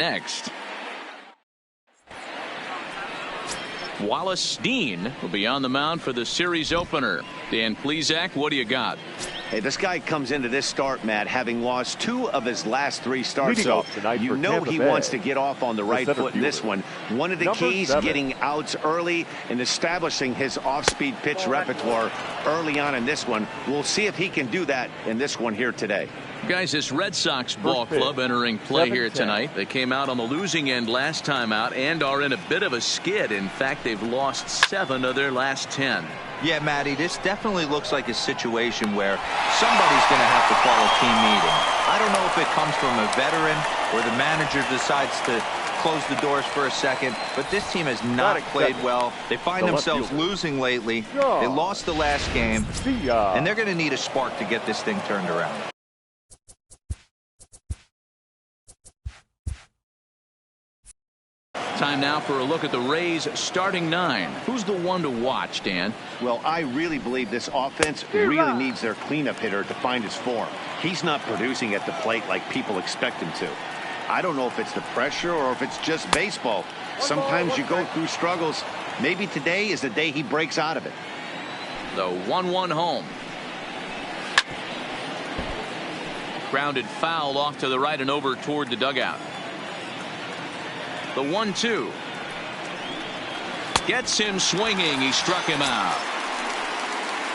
next. Wallace Dean will be on the mound for the series opener. Dan Plesac, what do you got? Hey, this guy comes into this start, Matt, having lost 2 of his last 3 starts. So you know he wants to get off on the right foot in this one. One of the keys, getting outs early and establishing his off-speed pitch repertoire early on in this one. We'll see if he can do that in this one here today. Guys, this Red Sox ball club entering play here tonight. They came out on the losing end last time out and are in a bit of a skid. In fact, they've lost 7 of their last 10. Yeah, Matty, this definitely looks like a situation where somebody's going to have to call a team meeting. I don't know if it comes from a veteran or the manager decides to close the doors for a second, but this team has not played well. They find themselves losing lately. They lost the last game, and they're going to need a spark to get this thing turned around. Time now for a look at the Rays starting 9. Who's the one to watch, Dan? Well, I really believe this offense really needs their cleanup hitter to find his form. He's not producing at the plate like people expect him to. I don't know if it's the pressure or if it's just baseball. Sometimes you go through struggles. Maybe today is the day he breaks out of it. The 1-1 home. Grounded foul off to the right and over toward the dugout. The 1-2. Gets him swinging. He struck him out.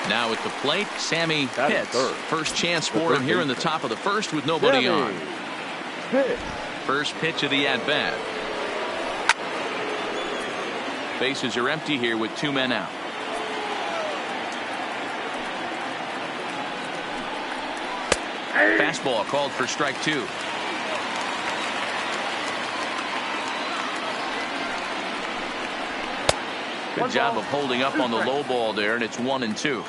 Now at the plate, Sammy Pitts. First chance for him here in the top of the first with nobody on. First pitch of the at-bat. Bases are empty here with 2 men out. Fastball called for strike 2. Good job of holding up on the low ball there, and it's 1-2.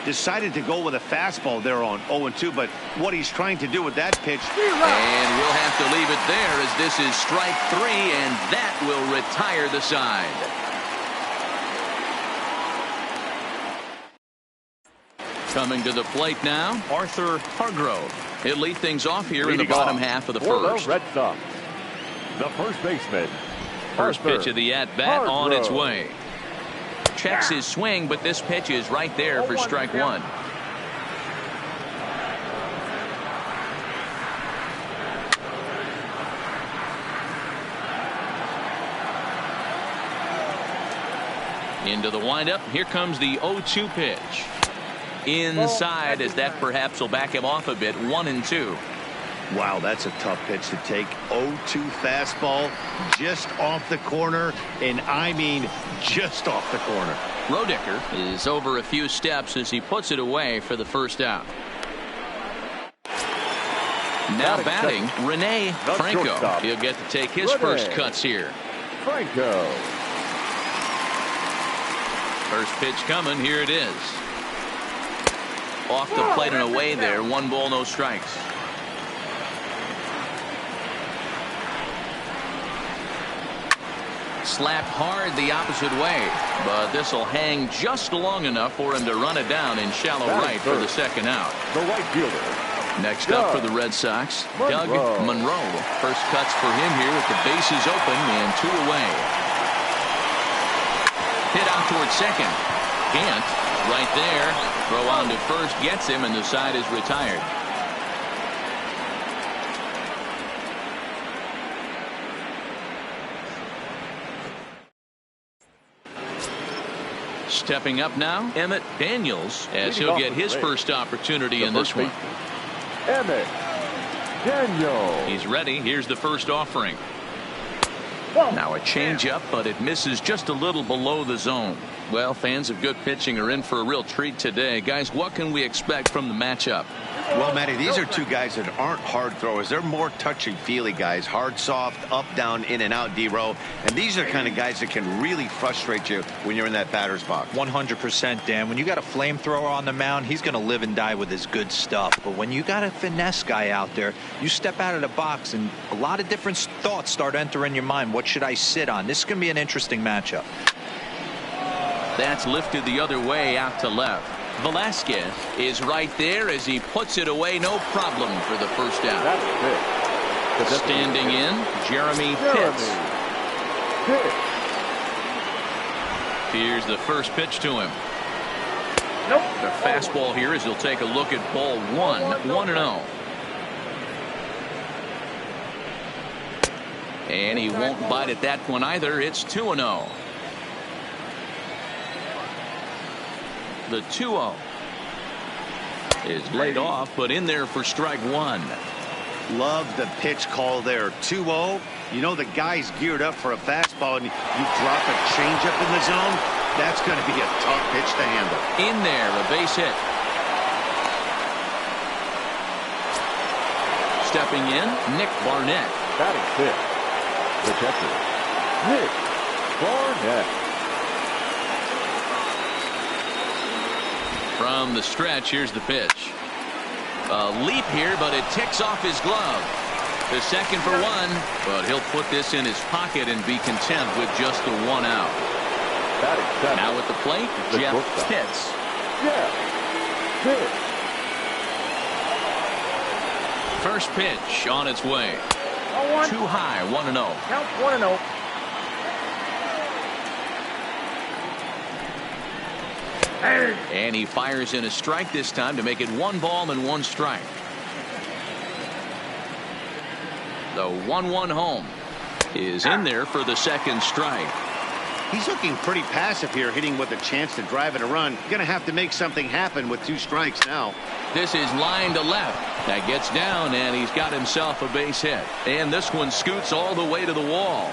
Decided to go with a fastball there on 0-2, but what he's trying to do with that pitch. And we'll have to leave it there as this is strike 3, and that will retire the side. Coming to the plate now, Arthur Hargrove. He'll lead things off here in the bottom half of the first. Red Sox, the first baseman. First pitch of the at-bat on its way. Checks his swing, but this pitch is right there for strike 1. Into the windup. Here comes the 0-2 pitch. Inside, as that perhaps will back him off a bit. 1-2. Wow, that's a tough pitch to take. 0-2 fastball just off the corner, and I mean just off the corner. Roedicker is over a few steps as he puts it away for the first out. Now batting, Rene Franco. He'll get to take his first cuts here. Franco. First pitch coming. Here it is. Off the plate and away there. 1 ball, no strikes. Slapped hard the opposite way, but this will hang just long enough for him to run it down in shallow right for the second out. The right fielder. Next up for the Red Sox, Doug Monroe. First cuts for him here with the bases open and 2 away. Hit out towards second. Can't. Right there. Throw on to first gets him, and the side is retired. Stepping up now, Emmett Daniels, as he'll get his first opportunity in this one. Emmett Daniels. He's ready. Here's the first offering. Now a changeup, but it misses just a little below the zone. Well, fans of good pitching are in for a real treat today. Guys, what can we expect from the matchup? Well, Matty, these are 2 guys that aren't hard throwers. They're more touchy-feely guys. Hard, soft, up, down, in and out, D-row. And these are the kind of guys that can really frustrate you when you're in that batter's box. 100%, Dan. When you got a flamethrower on the mound, he's going to live and die with his good stuff. But when you got a finesse guy out there, you step out of the box and a lot of different thoughts start entering your mind. What should I sit on? This is going to be an interesting matchup. That's lifted the other way out to left. Velasquez is right there as he puts it away. No problem for the first out. Standing in, Jeremy Pitts. Here's the first pitch to him. Nope. The fastball here as he'll take a look at ball one. 1-0. And he won't bite at that one either. It's 2-0. The 2-0 is laid off, but in there for strike one. Love the pitch call there. 2-0. You know the guy's geared up for a fastball, and you drop a changeup in the zone. That's going to be a tough pitch to handle. In there, a base hit. Stepping in, Nick Barnett. Batting fifth, the catcher, Nick Barnett. From the stretch, here's the pitch. A leap here, but it ticks off his glove. The second for one, but he'll put this in his pocket and be content with just the one out. Now at the plate, Jeff Pitts. First pitch on its way. Too high, 1-0. Count 1-0. And he fires in a strike this time to make it 1-1 strike. The 1-1 home is in there for the second strike. He's looking pretty passive here, hitting with a chance to drive in a run. Going to have to make something happen with 2 strikes now. This is line to left. That gets down, and he's got himself a base hit. And this one scoots all the way to the wall.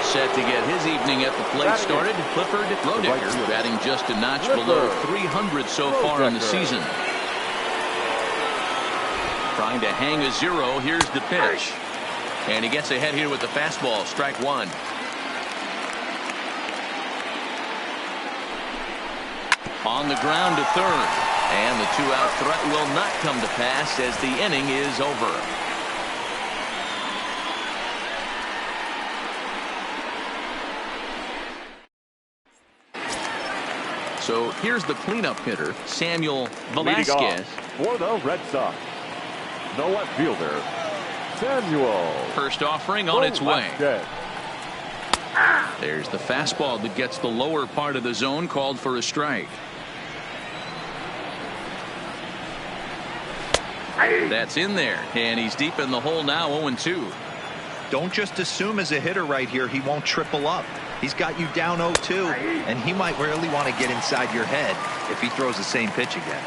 Set to get his evening at the plate started. Clifford Roediger batting just a notch below 300 so far in the season. Trying to hang a 0. Here's the pitch. And he gets ahead here with the fastball. Strike one. On the ground to third. And the 2-out threat will not come to pass as the inning is over. So here's the cleanup hitter, Samuel Velasquez. For the Red Sox, the left fielder, Samuel. First offering on its way. There's the fastball that gets the lower part of the zone, called for a strike. That's in there, and he's deep in the hole now, 0-2. Don't just assume as a hitter right here he won't triple up. He's got you down 0-2, and he might really want to get inside your head if he throws the same pitch again.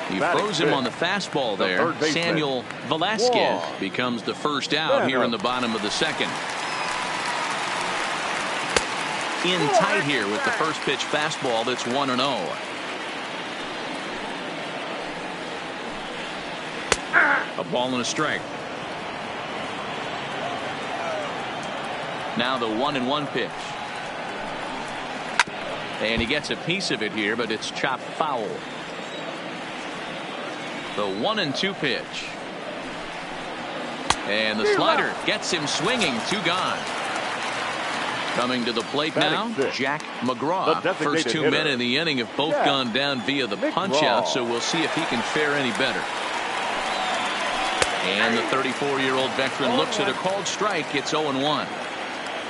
He throws him on the fastball there. Samuel Velasquez becomes the first out here in the bottom of the second. In tight here with the first pitch fastball that's 1-0. A ball and a strike. Now the 1-1 pitch. And he gets a piece of it here, but it's chopped foul. The 1-2 pitch. And the slider gets him swinging. 2 gone. Coming to the plate now, Jack McGraw. First 2 men in the inning have both gone down via the punch out, so we'll see if he can fare any better. And the 34-year-old veteran looks at a called strike. It's 0-1.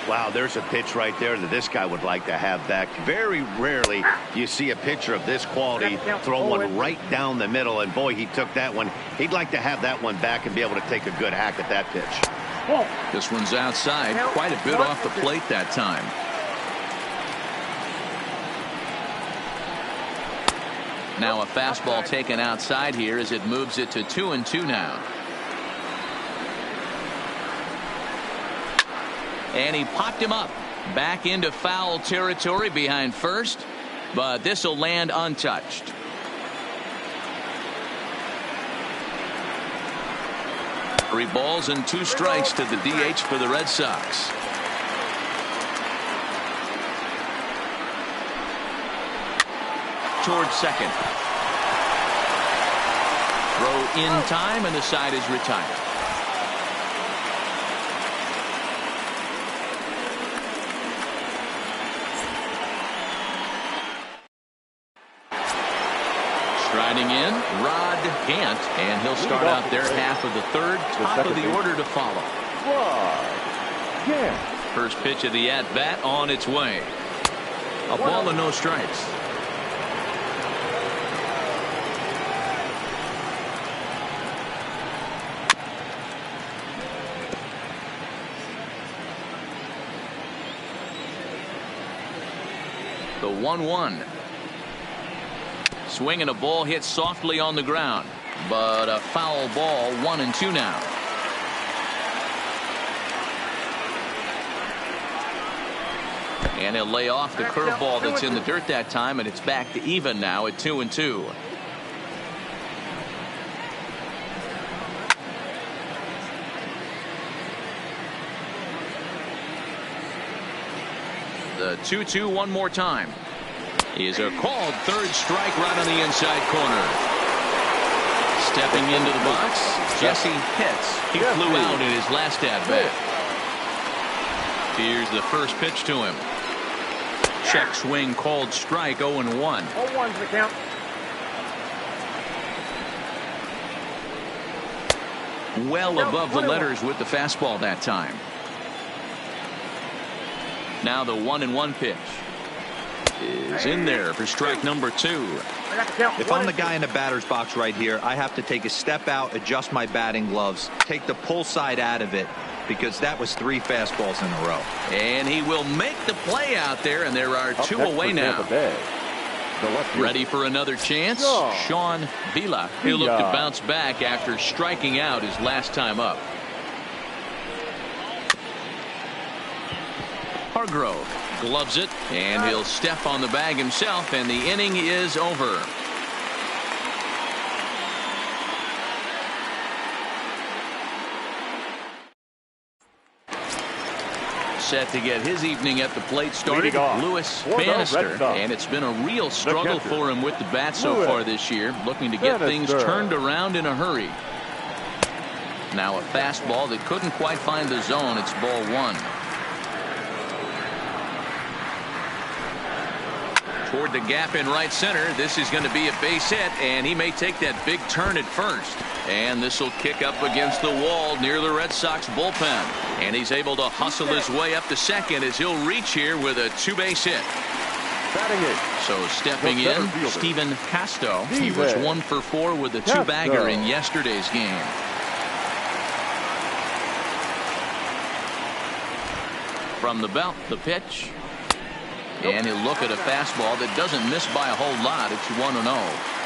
Wow, there's a pitch right there that this guy would like to have back. Very rarely do you see a pitcher of this quality throw one right down the middle, and boy, he took that one. He'd like to have that one back and be able to take a good hack at that pitch. This one's outside, quite a bit off the plate that time. Now a fastball taken outside here as it moves it to 2-2 now. And he popped him up back into foul territory behind first, but this will land untouched. Three balls and 2 strikes to the DH for the Red Sox. Towards second. Throw in time, and the side is retired. Striding in, in Rod Gant, and he'll start out their half of the third. Top of the order to follow. First pitch of the at-bat on its way. A ball and no strikes. The 1-1. Swinging a ball hit softly on the ground, but a foul ball. 1-2 now. And he'll lay off the curveball that's in the dirt that time, and it's back to even now at 2-2. The 2-2 one more time. Is a called third strike right on the inside corner. Stepping into the box, Jesse Pitts. He flew out in his last at-bat. Here's the first pitch to him. Check swing called strike. 0-1. 0-1's the count. Well above the letters with the fastball that time. Now the 1-1 pitch is in there for strike number 2. If I'm the guy in the batter's box right here, I have to take a step out, adjust my batting gloves, take the pull side out of it, because that was 3 fastballs in a row. And he will make the play out there, and there are 2 away now. Ready for another chance? Sean Vila. He'll look to bounce back after striking out his last time up. Hargrove gloves it, and he'll step on the bag himself, and the inning is over. Set to get his evening at the plate started, Lewis Bannister, and it's been a real struggle for him with the bat so far this year, looking to get things turned around in a hurry. Now a fastball that couldn't quite find the zone. It's ball 1. Toward the gap in right center. This is going to be a base hit, and he may take that big turn at first. And this will kick up against the wall near the Red Sox bullpen. And he's able to hustle his way up to second as he'll reach here with a 2-base hit. So stepping in, Stephen Casto. He was 1 for 4 with a 2-bagger in yesterday's game. From the belt, the pitch. And he'll look at a fastball that doesn't miss by a whole lot. It's 1-0.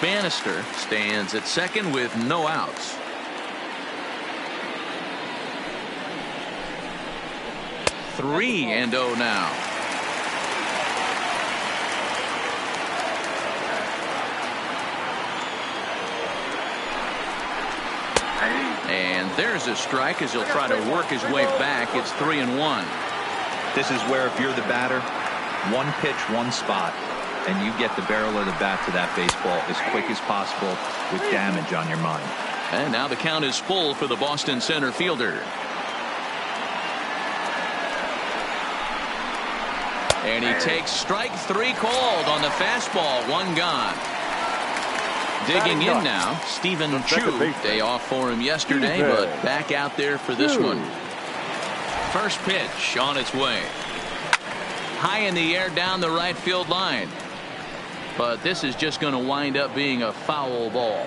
Bannister stands at second with no outs. 3-0 now. And there's a strike as he'll try to work his way back. It's 3-1. This is where, if you're the batter, 1 pitch, 1 spot, and you get the barrel of the bat to that baseball as quick as possible with damage on your mind. And now the count is full for the Boston center fielder. And he takes strike 3 called on the fastball. 1 gone. Digging in now, Stephen Chu. Day off for him yesterday, but back out there for this one. First pitch on its way. High in the air down the right field line. But this is just going to wind up being a foul ball.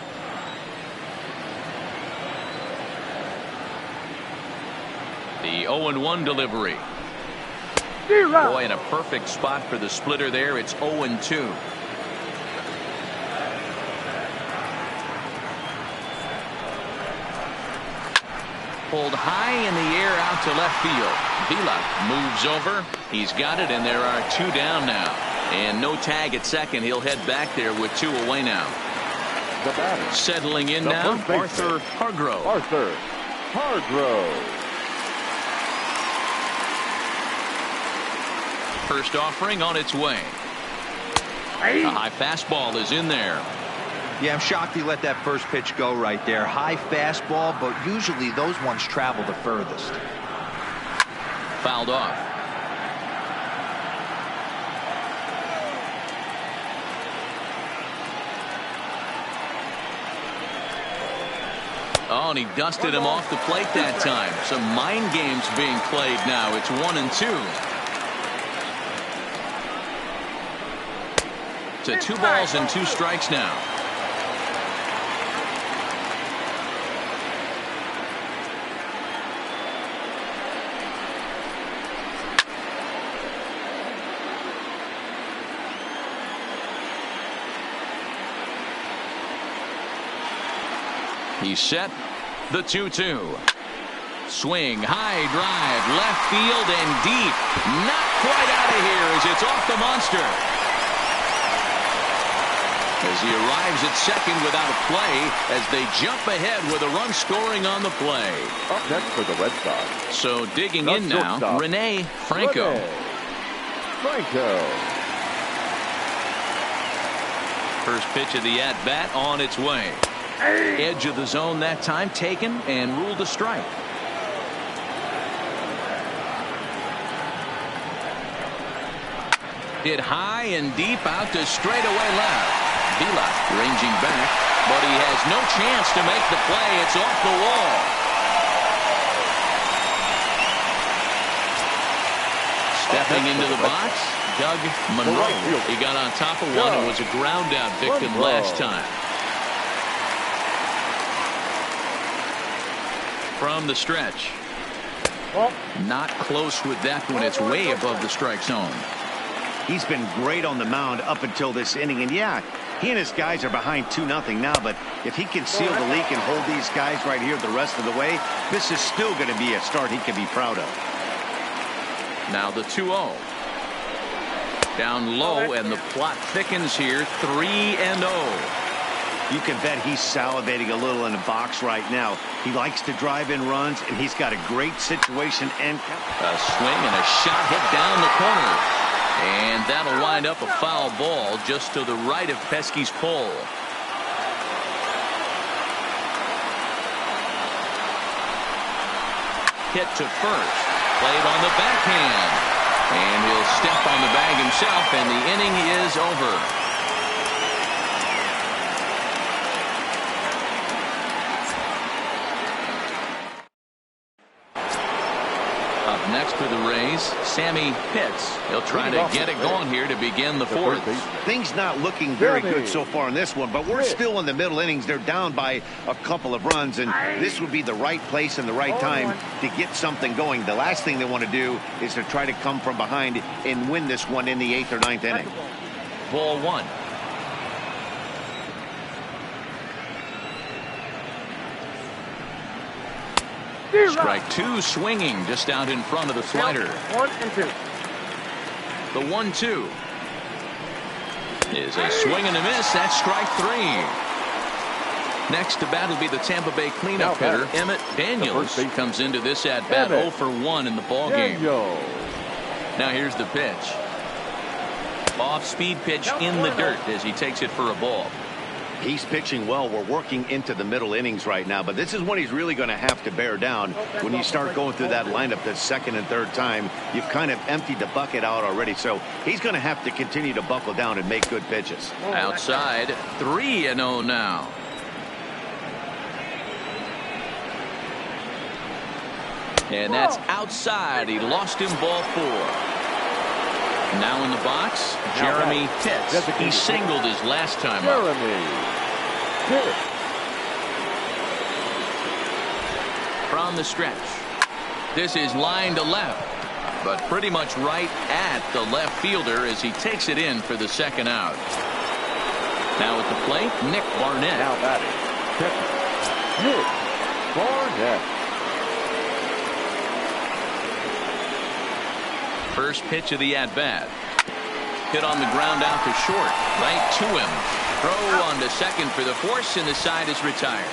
The 0-1 delivery. Boy, in a perfect spot for the splitter there. It's 0-2. Pulled high in the air out to left field. Vila moves over. He's got it, and there are 2 down now. And no tag at second. He'll head back there with 2 away now. Settling in now, Arthur Hargrove. First offering on its way. A high fastball is in there. Yeah, I'm shocked he let that first pitch go right there. High fastball, but usually those ones travel the furthest. Fouled off. Oh, and he dusted him off the plate that time. Some mind games being played now. It's 1-2. To 2 balls and 2 strikes now. He's set. The 2-2. Swing, high drive, left field and deep. Not quite out of here as it's off the monster. As he arrives at second without a play as they jump ahead with a run scoring on the play. Up next for the Red Sox. So digging in now, Rene Franco. First pitch of the at-bat on its way. Edge of the zone that time taken and ruled a strike. Hit high and deep out to straightaway left. Vila ranging back, but he has no chance to make the play. It's off the wall. Stepping into the box, Doug Monroe. He got on top of one and was a ground out victim last time. From the stretch. Not close with that one. It's way above the strike zone. He's been great on the mound up until this inning. And yeah, he and his guys are behind 2-0 now. But if he can seal the leak and hold these guys right here the rest of the way, this is still going to be a start he can be proud of. Now the 2-0. Down low and the plot thickens here. 3-0. You can bet he's salivating a little in the box right now. He likes to drive in runs, and he's got a great situation. And a swing and a shot hit down the corner. And that'll wind up a foul ball just to the right of Pesky's pole. Hit to first. Played on the backhand. And he'll step on the bag himself, and the inning is over. Next for the Rays, Sammy Pitts. He'll try to get it going here to begin the fourth. Things not looking very good so far in this one, but we're still in the middle innings. They're down by a couple of runs, and this would be the right place and the right time to get something going. The last thing they want to do is to try to come from behind and win this one in the 8th or 9th inning. Ball 1. Strike 2 swinging just out in front of the slider. 1-2. The 1-2 is a swing and a miss. That's strike 3. Next to bat will be the Tampa Bay cleanup hitter, Emmett Daniels. Comes into this at bat 0 for 1 in the ball game. Now here's the pitch. Off speed pitch in the dirt as he takes it for a ball. He's pitching well. We're working into the middle innings right now, but this is when he's really going to have to bear down. When you start going through that lineup the second and third time, you've kind of emptied the bucket out already, so he's going to have to continue to buckle down and make good pitches. Outside, 3-0 now. And that's outside. He lost him ball 4. Now in the box, Jeremy Pitts. He singled his last time up. From the stretch. This is line to left, but pretty much right at the left fielder as he takes it in for the second out. Now at the plate, Nick Barnett. Now batting, Nick Barnett. First pitch of the at-bat. Hit on the ground out to short. Right to him. Throw on to second for the force, and the side is retired.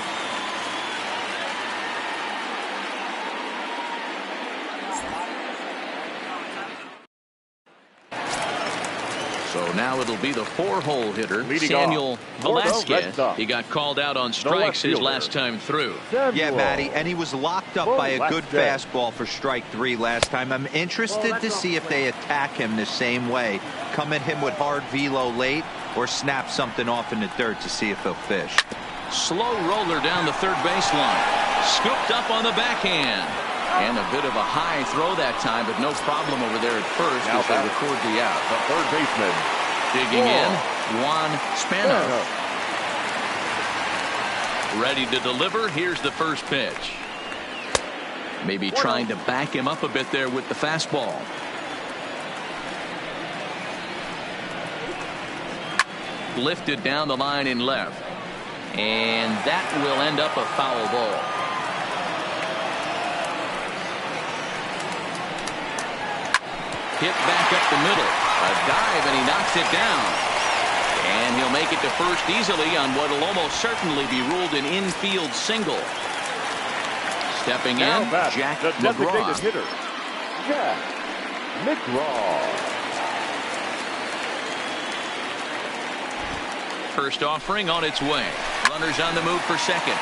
So So now it'll be the 4-hole hitter, Leading Samuel Velasquez. Soxs. He got called out on strikes his last time through. Yeah, Matty, and he was locked up by a good fastball for strike 3 last time. I'm interested to see if they attack him the same way. Come at him with hard velo late or snap something off in the dirt to see if he'll fish. Slow roller down the third baseline. Scooped up on the backhand. And a bit of a high throw that time, but no problem over there at first as they record the out. The third baseman. Digging in, Juan Spano. Ready to deliver. Here's the first pitch. Maybe trying to back him up a bit there with the fastball. Lifted down the line in left. And that will end up a foul ball. Hit back up the middle. A dive, and he knocks it down. And he'll make it to first easily on what will almost certainly be ruled an infield single. Stepping in, Jack McGraw. Hitter, Jack McGraw. First offering on its way. Runners on the move for second.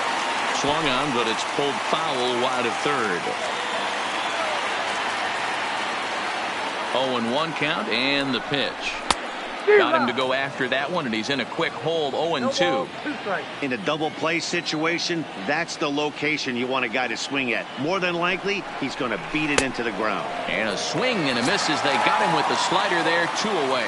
Swung on, but it's pulled foul wide of third. 0-1 count, and the pitch. Got him to go after that one, and he's in a quick hold. 0-2. In a double play situation, that's the location you want a guy to swing at. More than likely, he's going to beat it into the ground. And a swing and a miss as they got him with the slider there. 2 away.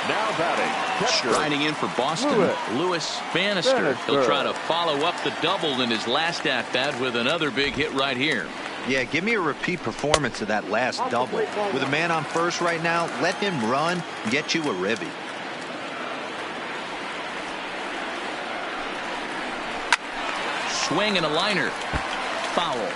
Now batting, striding in for Boston, Lewis Bannister. He'll try to follow up the double in his last at-bat with another big hit right here. Yeah, give me a repeat performance of that last double. With a man on first right now, let him run and get you a ribby. Swing and a liner. Foul.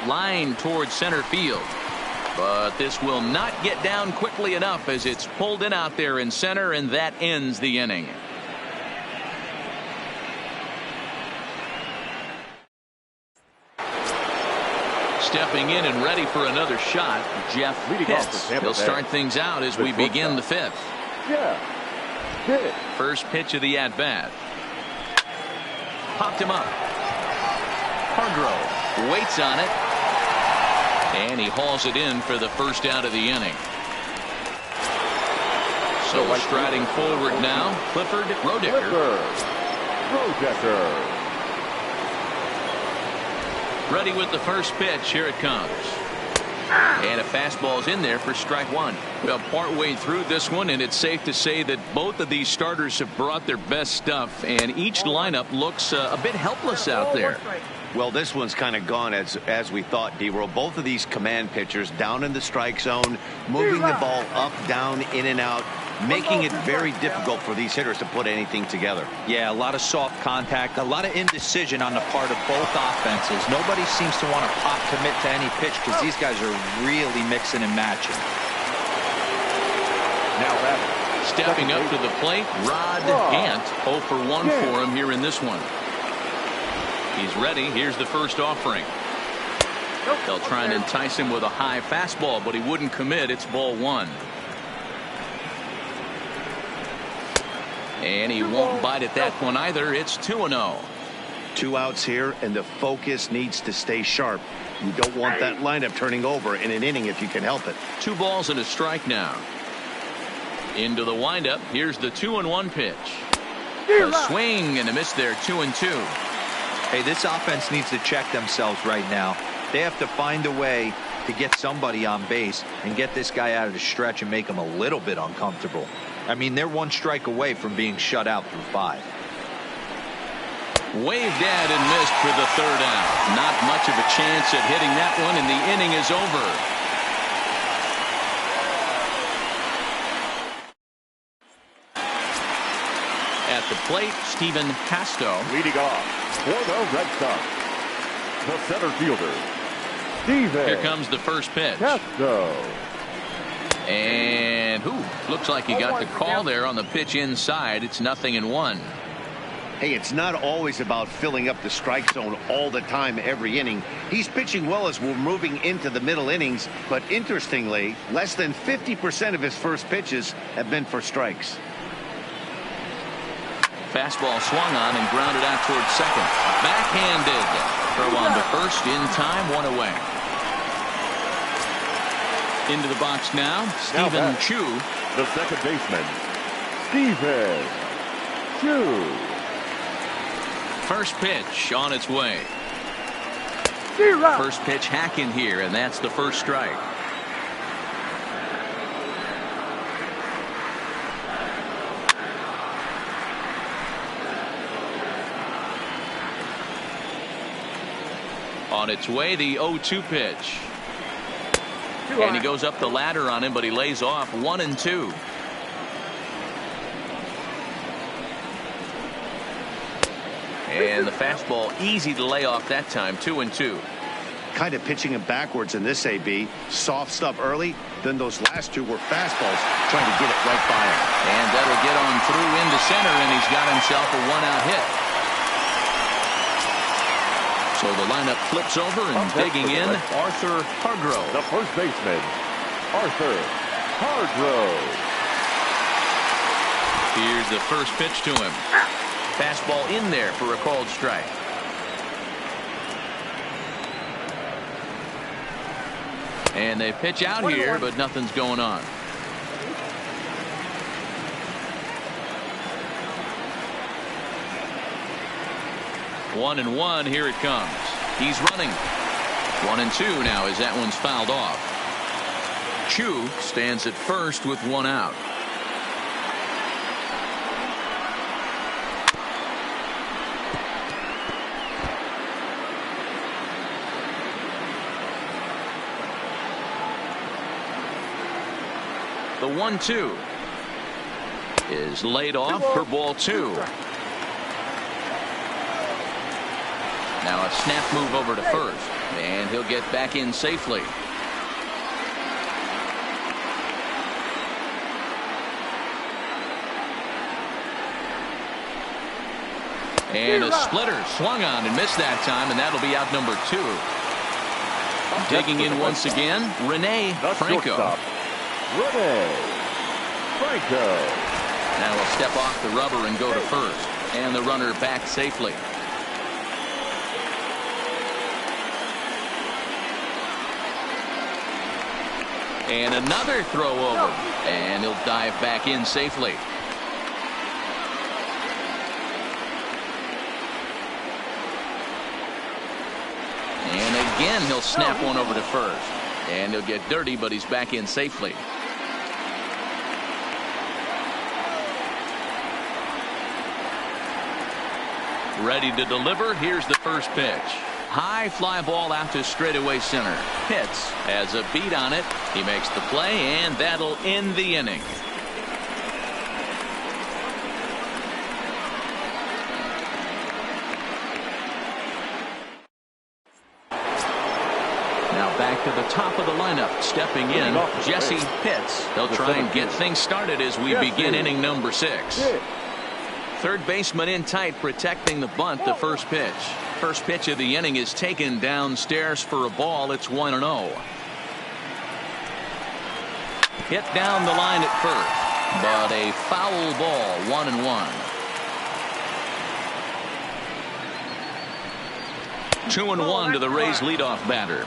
Line towards center field, but this will not get down quickly enough as it's pulled in out there in center, and that ends the inning. Stepping in and ready for another shot, Jeff Pitts. He'll start things out as we begin the 5th. First pitch of the at-bat. Popped him up. Hargrove waits on it. And he hauls it in for the first out of the inning. So striding forward now, Clifford Roedicker. Ready with the first pitch. Here it comes. And a fastball's in there for strike 1. Well, partway through this one, and it's safe to say that both of these starters have brought their best stuff, and each lineup looks a bit helpless out there. Well, this one's kind of gone as we thought, D-Roll. Both of these command pitchers down in the strike zone, moving the ball up, down, in and out, making it very difficult for these hitters to put anything together. Yeah, a lot of soft contact, a lot of indecision on the part of both offenses. Nobody seems to want to pop commit to any pitch because these guys are really mixing and matching. Now back. Stepping up to the plate, Rod Gant. 0 for 1 for him here in this one. He's ready. Here's the first offering. They'll try and entice him with a high fastball, but he wouldn't commit. It's ball 1. And he won't bite at that one either. It's 2-0. 2 outs here, and the focus needs to stay sharp. You don't want that lineup turning over in an inning if you can help it. 2 balls and a strike now. Into the windup. Here's the 2-1 pitch. A swing and a miss there. 2-2. Hey, this offense needs to check themselves right now. They have to find a way to get somebody on base and get this guy out of the stretch and make him a little bit uncomfortable. I mean, they're 1 strike away from being shut out through 5. Waved at and missed for the 3rd out. Not much of a chance at hitting that one, and the inning is over. At the plate, Stephen Hasto. Leading off for the Red Sox, The center fielder, Steven. Here comes the first pitch. Castro. And looks like he got the call there on the pitch inside. It's 0-1. Hey, it's not always about filling up the strike zone all the time every inning. He's pitching well as we're moving into the middle innings, but interestingly, less than 50% of his first pitches have been for strikes. Fastball swung on and grounded out towards second. Backhanded. Throw on to first in time, 1 away. Into the box now, Stephen Chu. The second baseman, Stephen Chu. First pitch on its way. First pitch hack in here, and that's the first strike. On its way, the 0-2 pitch. And he goes up the ladder on him, but he lays off 1-2. And the fastball easy to lay off that time, 2-2. Kind of pitching him backwards in this AB. Soft stuff early, then those last two were fastballs trying to get it right by him. And that'll get on through into center, and he's got himself a 1-out hit. So the lineup flips over, and digging in, Arthur Hargrove. The first baseman, Arthur Hargrove. Here's the first pitch to him. Fastball in there for a called strike. And they pitch out here, but nothing's going on. One and one, here it comes. He's running. 1-2 now as that one's fouled off. Chu stands at first with 1 out. The 1-2 is laid off for ball 2. Now a snap move over to first, and he'll get back in safely. And a splitter swung on and missed that time, and that'll be out number 2. Digging in once again, Rene Franco. Rene Franco. Now he'll step off the rubber and go to first, and the runner back safely. And another throw over, and he'll dive back in safely. And again he'll snap one over to first, and he'll get dirty, but he's back in safely. Ready to deliver. Here's the first pitch. High fly ball out to straightaway center. Pitts has a beat on it. He makes the play, and that'll end the inning. Now back to the top of the lineup. Stepping in, Jesse Pitts. They'll try and get things started as we begin inning number 6. Third baseman in tight, protecting the bunt. The first pitch. First pitch of the inning is taken downstairs for a ball. It's 1-0. Hit down the line at first, but a foul ball. 1-1. 2-1 to the Rays leadoff batter.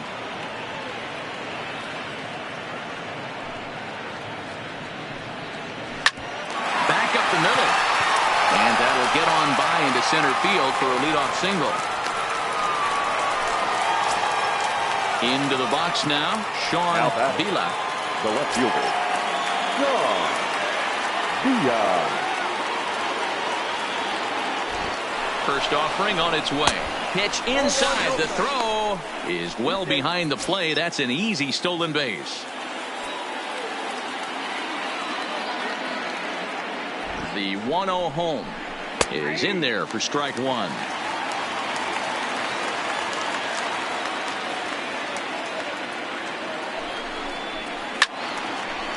Back up the middle, and that'll get on by into center field for a leadoff single. Into the box now, Sean Vila. The left fielder, Sean Vila. First offering on its way. Pitch inside. The throw is well behind the play. That's an easy stolen base. The 1-0 home is in there for strike 1.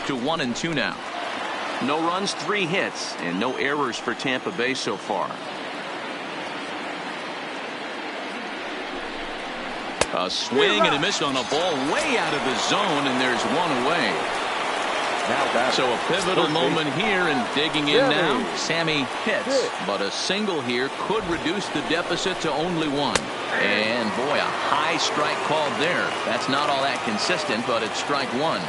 to 1-2 now. No runs, 3 hits, and no errors for Tampa Bay so far. A swing and a miss on a ball way out of the zone, and there's one away. So a pivotal moment here, and digging in now, Sammy hits. But a single here could reduce the deficit to only 1. And boy, a high strike called there. That's not all that consistent, but it's strike 1.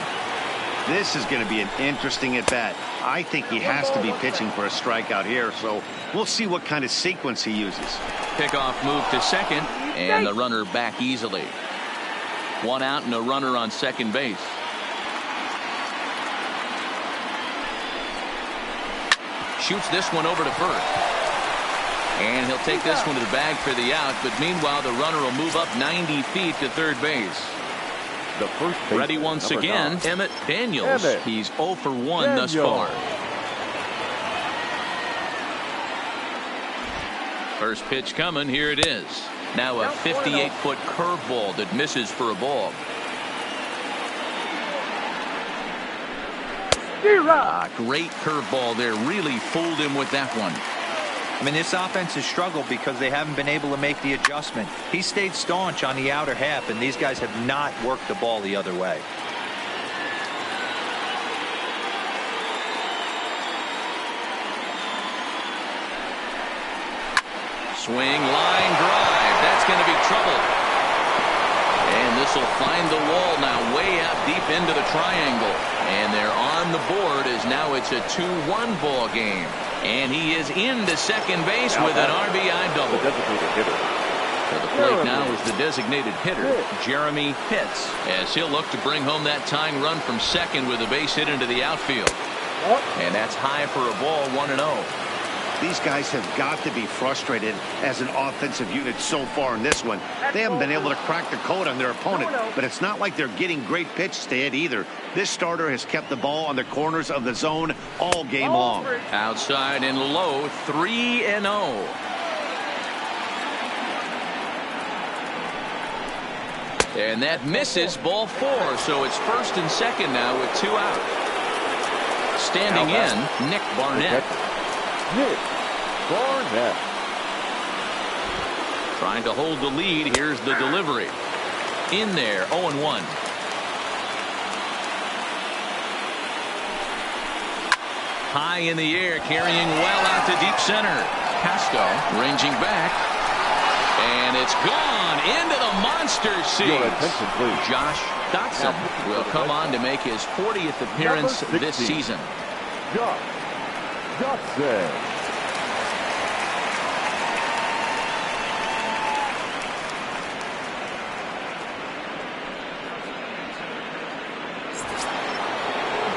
This is going to be an interesting at bat. I think he has to be pitching for a strikeout here, so we'll see what kind of sequence he uses. Pickoff move to second, and the runner back easily. 1 out and a runner on second base. Shoots this one over to first. And he'll take this one to the bag for the out, but meanwhile the runner will move up 90 feet to third base. The first ready once again, Emmett Daniels. He's 0 for 1 thus far. First pitch coming, here it is. Now a 58-foot curveball that misses for a ball. Great curveball there, really fooled him with that one. I mean, this offense has struggled because they haven't been able to make the adjustment. He stayed staunch on the outer half, and these guys have not worked the ball the other way. Swing, line drive. That's going to be trouble. And this will find the wall now, way out deep into the triangle. And they're on the board as now it's a 2-1 ball game. And he is into second base with an RBI double. To the plate now is the designated hitter, Jeremy Pitts, as he'll look to bring home that tying run from second with a base hit into the outfield. And that's high for a ball, 1-0. These guys have got to be frustrated as an offensive unit so far in this one. They haven't been able to crack the code on their opponent, but it's not like they're getting great pitches to hit either. This starter has kept the ball on the corners of the zone all game long. Outside and low, 3-0. And that misses, ball 4, so it's first and second now with 2 out. Standing in, Nick Barnett. Nick Barnett. Trying to hold the lead. Here's the delivery. In there, 0-1. High in the air, carrying well out to deep center. Castro ranging back. And it's gone into the monster seats. Josh Dotson will come on to make his 40th appearance this season. Josh Dotson.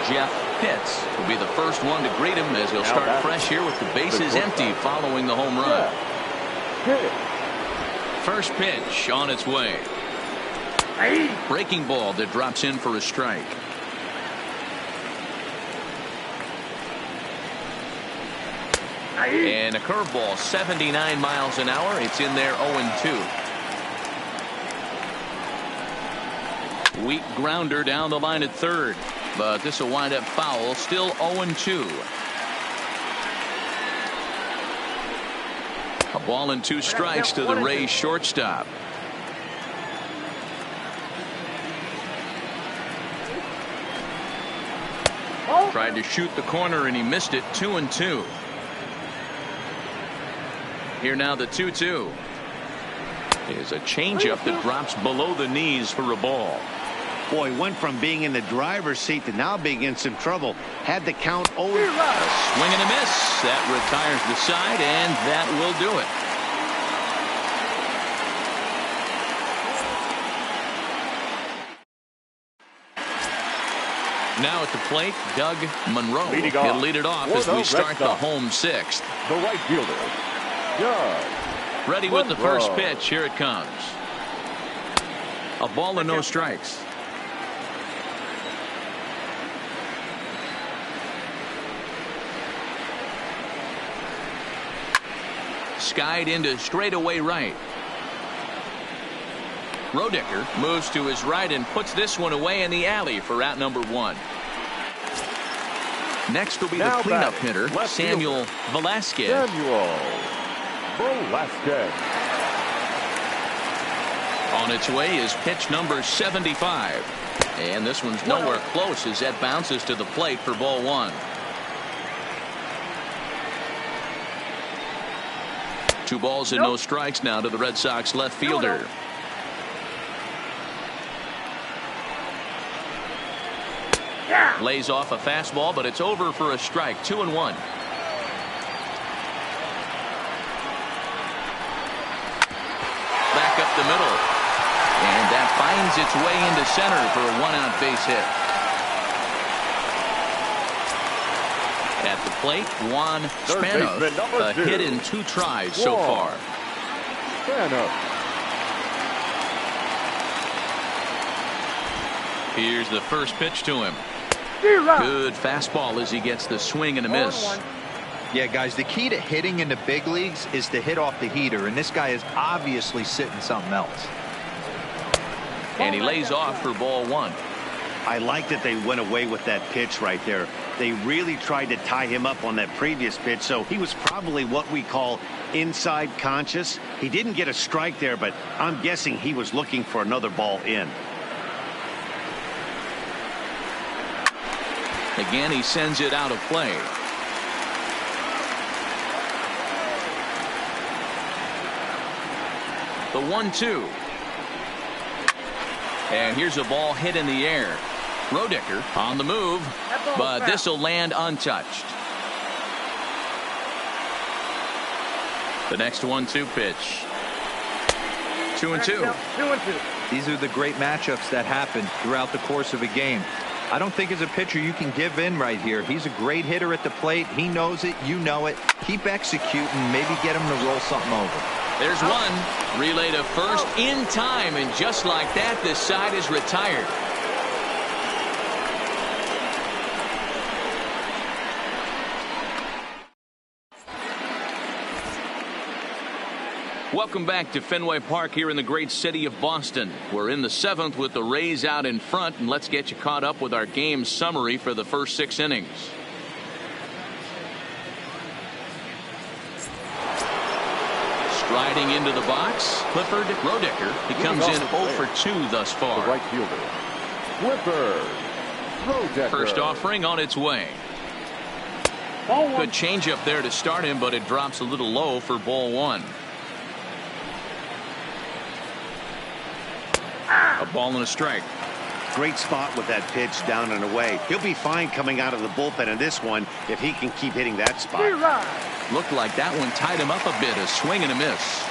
Jeff Pitts will be the first one to greet him as he'll start fresh here with the bases empty following the home run. First pitch on its way. Breaking ball that drops in for a strike. And a curveball, 79 miles an hour. It's in there, 0-2. Weak grounder down the line at third, but this will wind up foul. Still 0-2. A ball and 2 strikes to the Rays shortstop. Tried to shoot the corner and he missed it. 2-2. Here now the 2-2 is a changeup that drops below the knees for a ball. Boy, went from being in the driver's seat to now being in some trouble. Had the count over. A swing and a miss. That retires the side, and that will do it. Now at the plate, Doug Monroe. He'll lead it off as we start the home 6th. The right fielder, Doug. Ready with the first pitch. Here it comes. A ball and no strikes. Skied into straightaway right. Rodicker moves to his right and puts this one away in the alley for out number 1. Next will be the cleanup hitter, Samuel Velasquez. Samuel Velasquez. On its way is pitch number 75. And this one's nowhere close as that bounces to the plate for ball one. 2 balls and no strikes now to the Red Sox left fielder. Lays off a fastball, but it's over for a strike. 2-1. Back up the middle. And that finds its way into center for a 1-out base hit. At the plate, Juan Spanos, a hit in 2 tries so far. Here's the first pitch to him. Good fastball as he gets the swing and a miss. Yeah, guys, the key to hitting in the big leagues is to hit off the heater, and this guy is obviously sitting something else. And he lays off for ball one. I like that they went away with that pitch right there. They really tried to tie him up on that previous pitch, so he was probably what we call inside conscious. He didn't get a strike there, but I'm guessing he was looking for another ball in. Again, he sends it out of play. The 1-2. And here's a ball hit in the air. Roedicker on the move, but this will land untouched. The next 1-2 pitch. 2-2. These are the great matchups that happen throughout the course of a game. I don't think as a pitcher you can give in right here. He's a great hitter at the plate. He knows it. You know it. Keep executing. Maybe get him to roll something over. There's one. Relay to first in time, and just like that, this side is retired. Welcome back to Fenway Park here in the great city of Boston. We're in the 7th with the Rays out in front, and let's get you caught up with our game summary for the first 6 innings. Striding into the box, Clifford Roedicker. He comes in 0 for 2 thus far. The right fielder, Clifford Roedicker. First offering on its way. Good changeup there to start him, but it drops a little low for ball one. A ball and a strike. Great spot with that pitch down and away. He'll be fine coming out of the bullpen in this one if he can keep hitting that spot. Looked like that one tied him up a bit. A swing and a miss.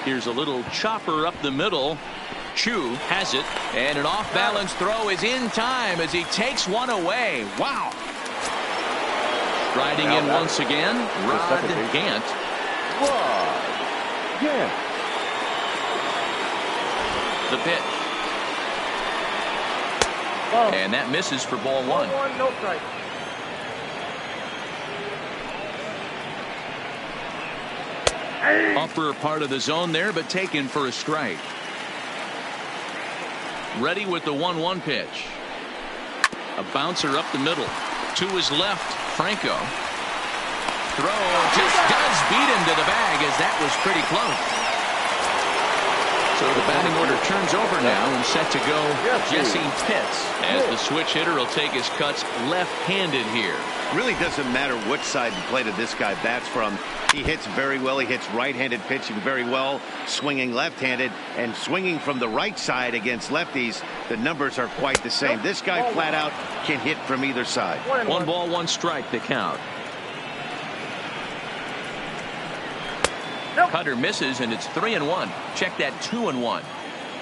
Here's a little chopper up the middle. Chu has it, and an off-balance throw is in time as he takes one away. Wow. Riding in once again, Rod Gant. The pitch. And that misses for ball one. No strike. Upper part of the zone there, but taken for a strike. Ready with the 1-1 pitch. A bouncer up the middle. To his left, Franco. Throw just does beat him to the bag, as that was pretty close. So the batting order turns over now and set to go Jesse Pitts, as the switch hitter will take his cuts left-handed here. Really doesn't matter which side the plate of this guy bats from. He hits very well. He hits right-handed pitching very well, swinging left-handed, and swinging from the right side against lefties. The numbers are quite the same. This guy flat out can hit from either side. 1 ball, 1 strike, the count. Cutter misses, and it's 3-1. Check that 2-1.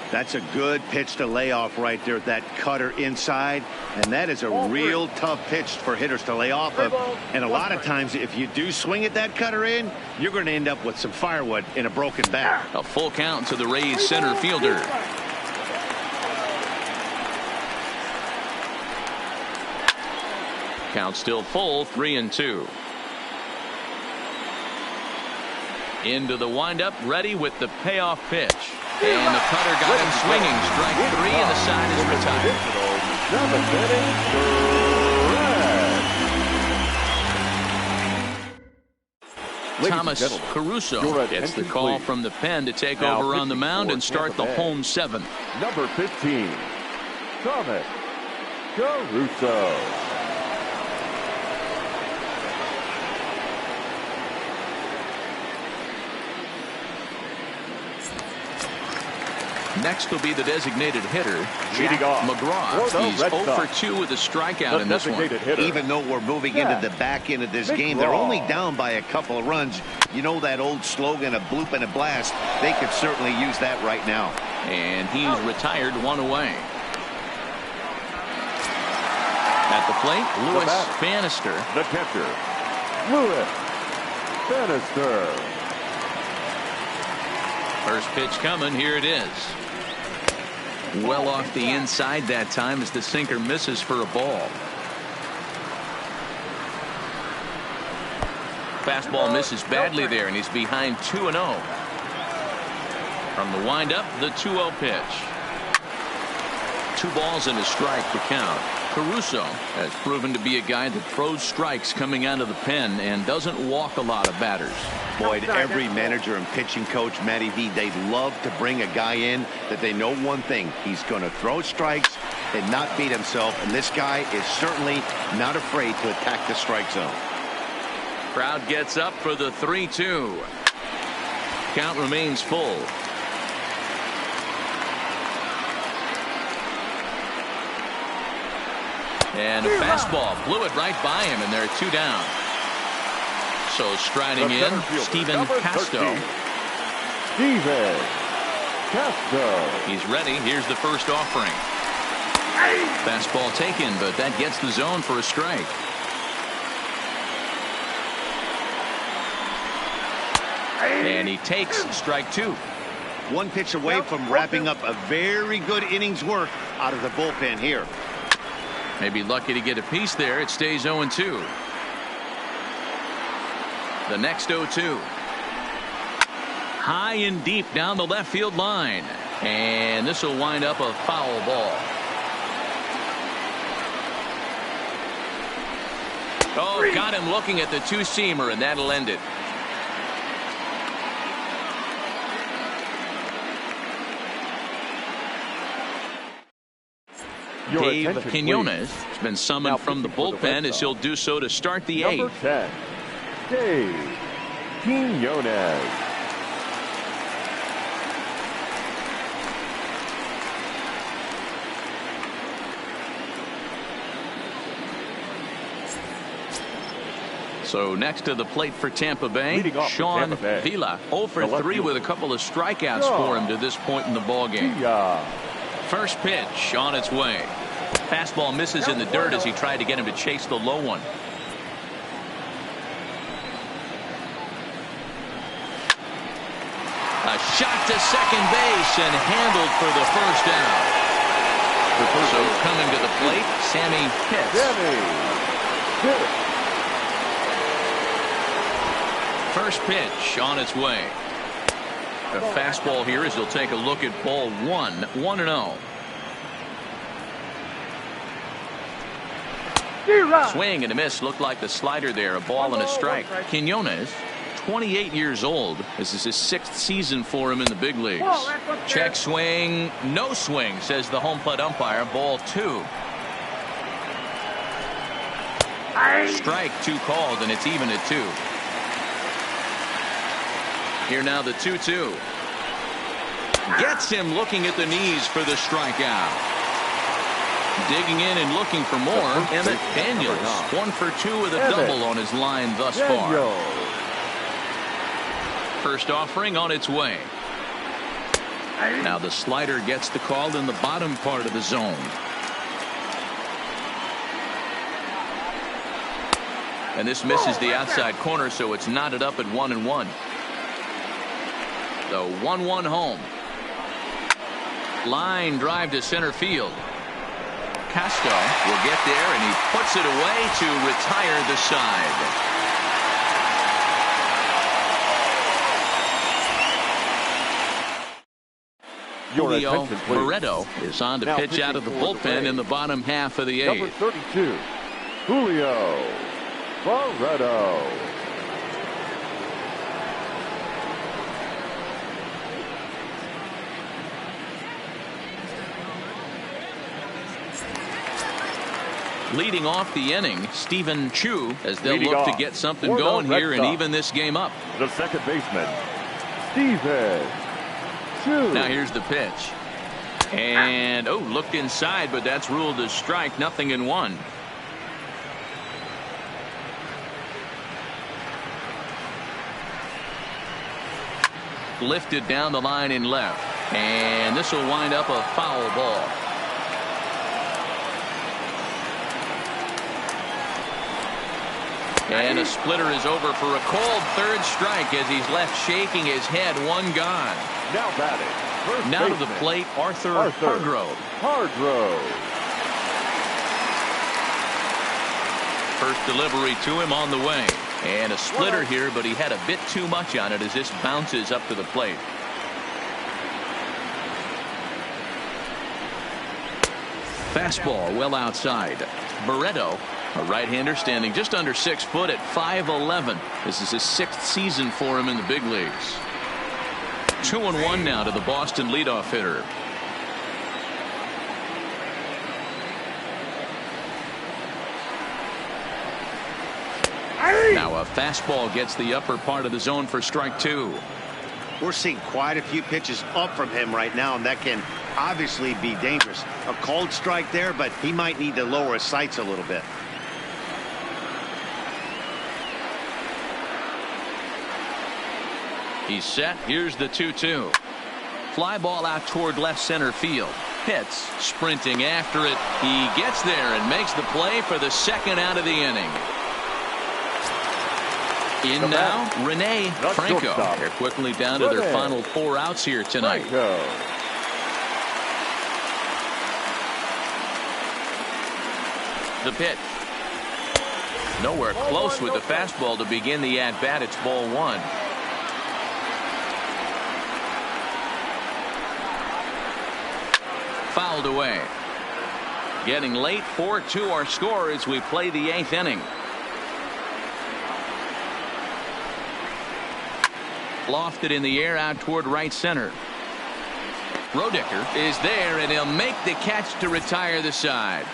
That's a good pitch to lay off right there, that cutter inside, and that is a real tough pitch for hitters to lay off of. And a lot of times, if you do swing at that cutter in, you're going to end up with some firewood in a broken bat. A full count to the Rays center fielder. Count still full, 3-2. Into the windup, ready with the payoff pitch. And the cutter got him swinging. Strike 3, and the side is retired. Thomas Caruso gets the call from the pen to take over on the mound and start the home 7th. Number 15, Thomas Caruso. Next will be the designated hitter, Jack McGraw. He's 0 for 2 with a strikeout in this one. Even though we're moving into the back end of this game, they're only down by a couple of runs. You know that old slogan, a bloop and a blast. They could certainly use that right now. And he's retired, 1 away. At the plate, Lewis Bannister. The catcher, Lewis Bannister. First pitch coming. Here it is. Well off the inside that time as the sinker misses for a ball. Fastball misses badly there, and he's behind 2-0. From the windup, the 2-0 pitch. 2 balls and a strike to count. Caruso has proven to be a guy that throws strikes coming out of the pen and doesn't walk a lot of batters. Boyd, every manager and pitching coach, Matty V, they love to bring a guy in that they know one thing. He's going to throw strikes and not beat himself, and this guy is certainly not afraid to attack the strike zone. Crowd gets up for the 3-2. Count remains full. And a fastball blew it right by him, and there are 2 down. So striding in, Stephen Casto. Stephen Casto. He's ready. Here's the first offering. Fastball taken, but that gets the zone for a strike. And he takes strike 2. 1 pitch away from wrapping up a very good innings work out of the bullpen here. Maybe lucky to get a piece there. It stays 0-2. The next 0-2. High and deep down the left field line. And this will wind up a foul ball. Oh, got him looking at the 2-seamer, and that'll end it. Dave Quinones has been summoned from the bullpen as he'll do so to start the 8th. Number 10, Dave Quinones. So next to the plate for Tampa Bay, Sean Vila, 0 for 3 with a couple of strikeouts for him to this point in the ballgame. First pitch on its way. Fastball misses in the dirt as he tried to get him to chase the low one. A shot to second base and handled for the first down. So coming to the plate, Sammy Pitts. First pitch on its way. A fastball here as he'll take a look at ball 1, 1-0. Swing and a miss. Looked like the slider there. A ball and a strike. Quinones, 28 years old. This is his 6th season for him in the big leagues. Check swing. No swing, says the home plate umpire. Ball 2. Strike 2 called, and it's even at 2. Here now the 2-2. Gets him looking at the knees for the strikeout. Digging in and looking for more. Emmett Daniels, 1 for 2 with a double on his line thus far. First offering on its way. Now the slider gets the call in the bottom part of the zone. And this misses the outside corner, so it's knotted up at 1-1. The 1-1 home. Line drive to center field. Casto will get there, and he puts it away to retire the side. Julio Barreto is on to pitch out of the bullpen in the bottom half of the 8th. Number 32, Julio Barreto. Leading off the inning, Stephen Chu, as they'll look to get something going here and even this game up. The second baseman, Stephen Chu. Now here's the pitch. And, looked inside, but that's ruled as strike, 0-1. Lifted down the line in left. And this will wind up a foul ball. And a splitter is over for a cold third strike as he's left shaking his head. One gone. Now batting. Now to the plate, Arthur Hargrove. First delivery to him on the way. And a splitter here, but he had a bit too much on it as this bounces up to the plate. Fastball well outside. Barreto, a right-hander, standing just under 6 foot at 5'11". This is his 6th season for him in the big leagues. 2-1 now to the Boston leadoff hitter. Now a fastball gets the upper part of the zone for strike 2. We're seeing quite a few pitches up from him right now, and that can obviously be dangerous. A cold strike there, but he might need to lower his sights a little bit. He's set. Here's the 2-2. Fly ball out toward left center field. Pitts sprinting after it. He gets there and makes the play for the second out of the inning. In now, Rene Franco. They're quickly down to their final 4 outs here tonight. The pitch. Nowhere close with the fastball to begin the at-bat. It's ball 1. Fouled away. Getting late, 4-2 our score as we play the 8th inning. Lofted in the air out toward right center. Roedicker is there, and he'll make the catch to retire the side.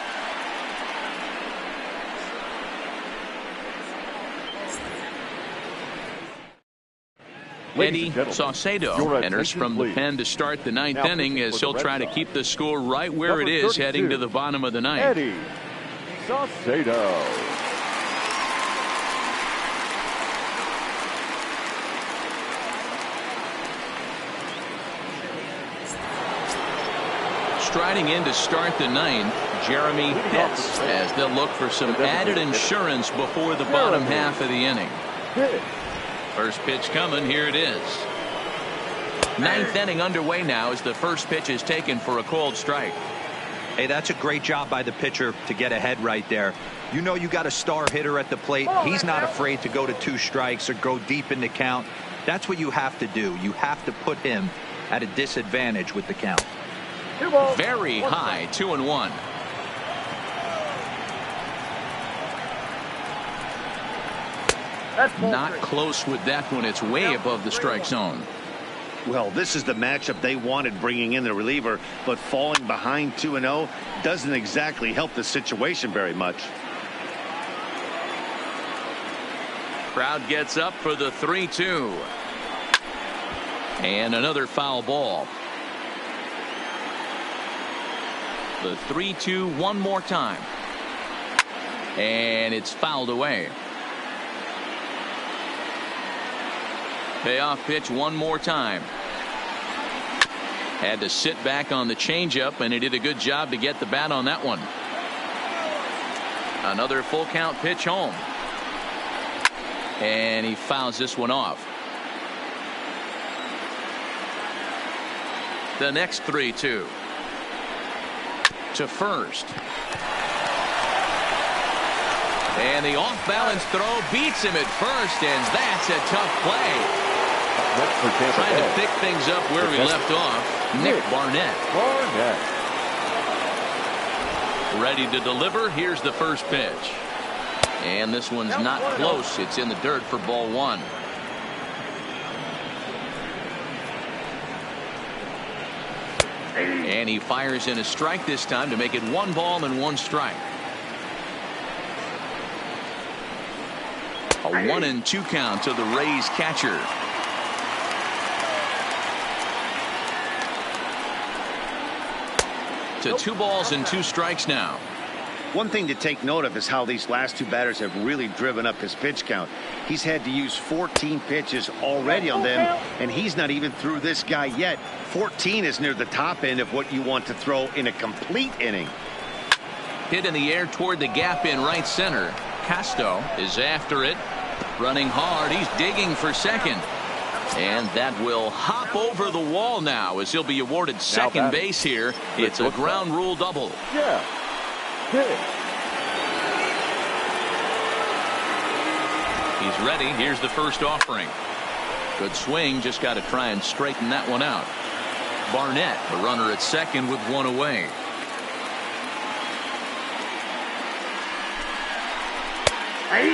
Eddie Saucedo enters from the pen to start the 9th inning as he'll try to keep the score right where it is heading to the bottom of the 9th. Eddie Saucedo. Striding in to start the 9th, Jeremy Pitts, as they'll look for some added insurance before the bottom half of the inning. First pitch coming. Here it is. 9th inning underway now as the first pitch is taken for a cold strike. Hey, that's a great job by the pitcher to get ahead right there. You know you got a star hitter at the plate. He's not afraid to go to 2 strikes or go deep in the count. That's what you have to do. You have to put him at a disadvantage with the count. Very high, 2-1. Not close with that one. It's way above the strike zone. Well, this is the matchup they wanted, bringing in the reliever, but falling behind 2-0 doesn't exactly help the situation very much. Crowd gets up for the 3-2. And another foul ball. The 3-2 one more time. And it's fouled away. Payoff pitch one more time. Had to sit back on the changeup, and he did a good job to get the bat on that one. Another full count pitch home. And he fouls this one off. The next 3-2. To first. And the off-balance throw beats him at first, and that's a tough play. Next for Tampa Trying to Bay. pick things up where we left off, Nick Barnett. Ready to deliver. Here's the first pitch. And this one's not close. It's in the dirt for ball one. And he fires in a strike this time to make it 1 ball and 1 strike. A 1-2 count to the Rays catcher. To 2 balls and 2 strikes now. One thing to take note of is how these last 2 batters have really driven up his pitch count. He's had to use 14 pitches already on them, and he's not even through this guy yet. 14 is near the top end of what you want to throw in a complete inning. Hit in the air toward the gap in right center. Casto is after it. Running hard. He's digging for second. And that will hop over the wall now as he'll be awarded second base here. It's a ground rule double. Yeah. Hit. He's ready. Here's the first offering. Good swing. Just got to try and straighten that one out. Barnett, the runner at second with 1 away.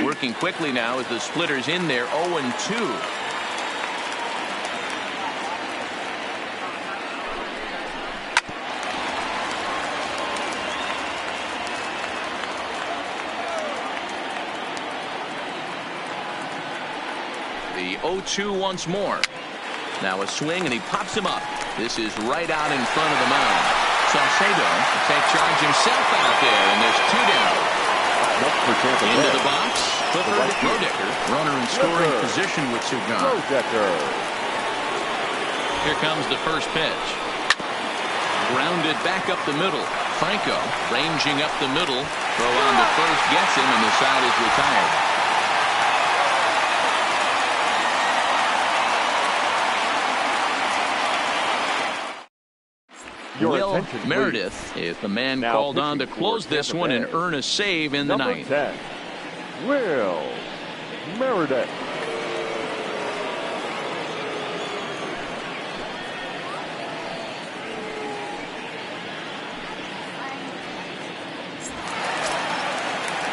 Working quickly now as the splitter's in there. 0-2. The 0-2 once more. Now a swing and he pops him up. This is right out in front of the mound. Soxs to take charge himself out there, and there's 2 down. Into the box. Clifford Rodecker, runner in scoring position with 2 gone. Here comes the first pitch. Grounded back up the middle. Franco ranging up the middle. Throw on to first gets him, and the side is retired. Will Meredith is the man called on to close this one and earn a save in the ninth. 10, Will Meredith.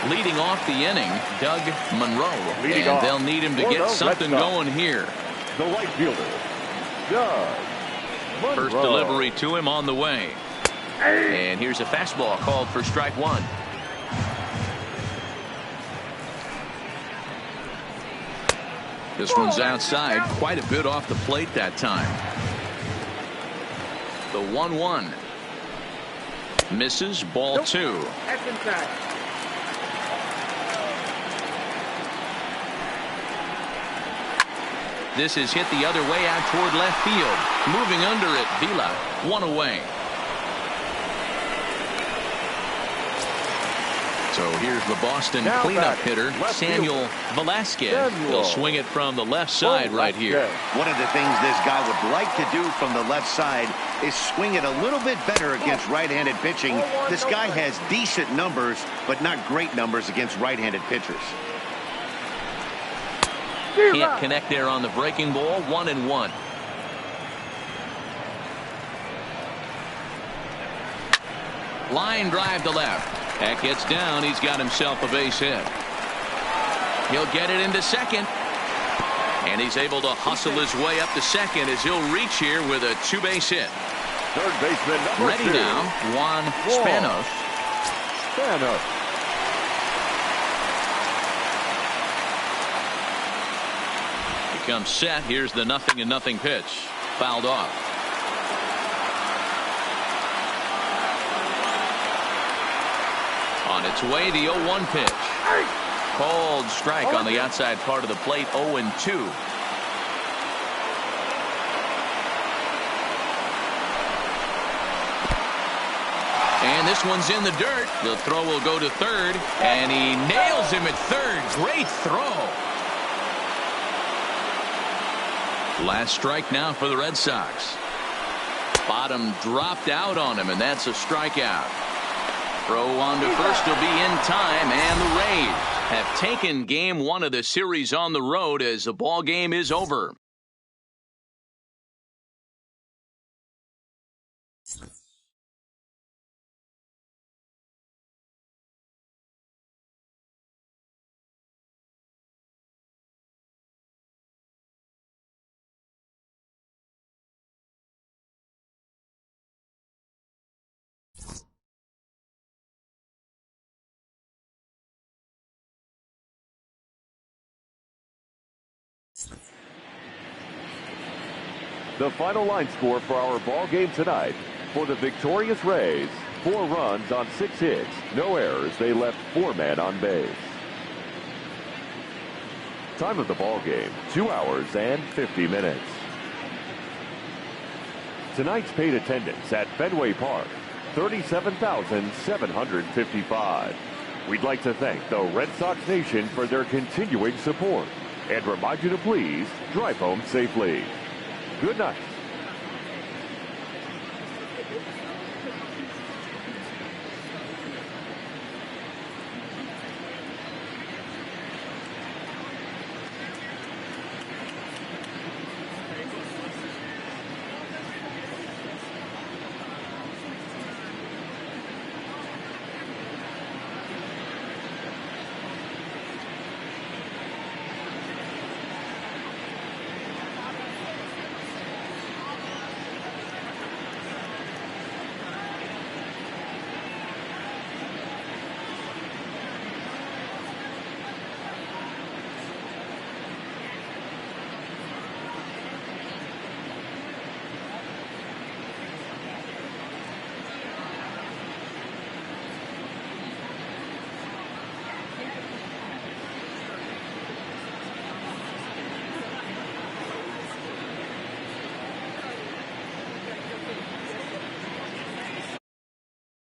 Leading off the inning, Doug Monroe. And they'll need him to get something going here. The right fielder, Doug Monroe. First delivery to him on the way. And here's a fastball called for strike 1. This one's outside, quite a bit off the plate that time. The 1-1. Misses, ball 2. That's inside. This is hit the other way out toward left field. Moving under it, Vila, 1 away. So here's the Boston cleanup hitter, Samuel Velasquez. He'll swing it from the left side right here. One of the things this guy would like to do from the left side is swing it a little bit better against right-handed pitching. This guy has decent numbers, but not great numbers against right-handed pitchers. Can't connect there on the breaking ball. 1-1. Line drive to left. That gets down. He's got himself a base hit. He'll get it into second. And he's able to hustle his way up to second as he'll reach here with a 2-base hit. Third baseman number Ready 2. now, Juan Spanos. Becomes set. Here's the 0-0 pitch. Fouled off. On its way, the 0-1 pitch. Called strike on the outside part of the plate. 0-2. And this one's in the dirt. The throw will go to third, and he nails him at third. Great throw. Last strike now for the Red Sox. Bottom dropped out on him, and that's a strikeout. Throw on to first will be in time, and the Rays have taken game 1 of the series on the road as the ball game is over. The final line score for our ball game tonight. For the victorious Rays, 4 runs on 6 hits, no errors. They left 4 men on base. Time of the ball game, 2 hours and 50 minutes. Tonight's paid attendance at Fenway Park, 37,755. We'd like to thank the Red Sox Nation for their continuing support and remind you to please drive home safely. Good night.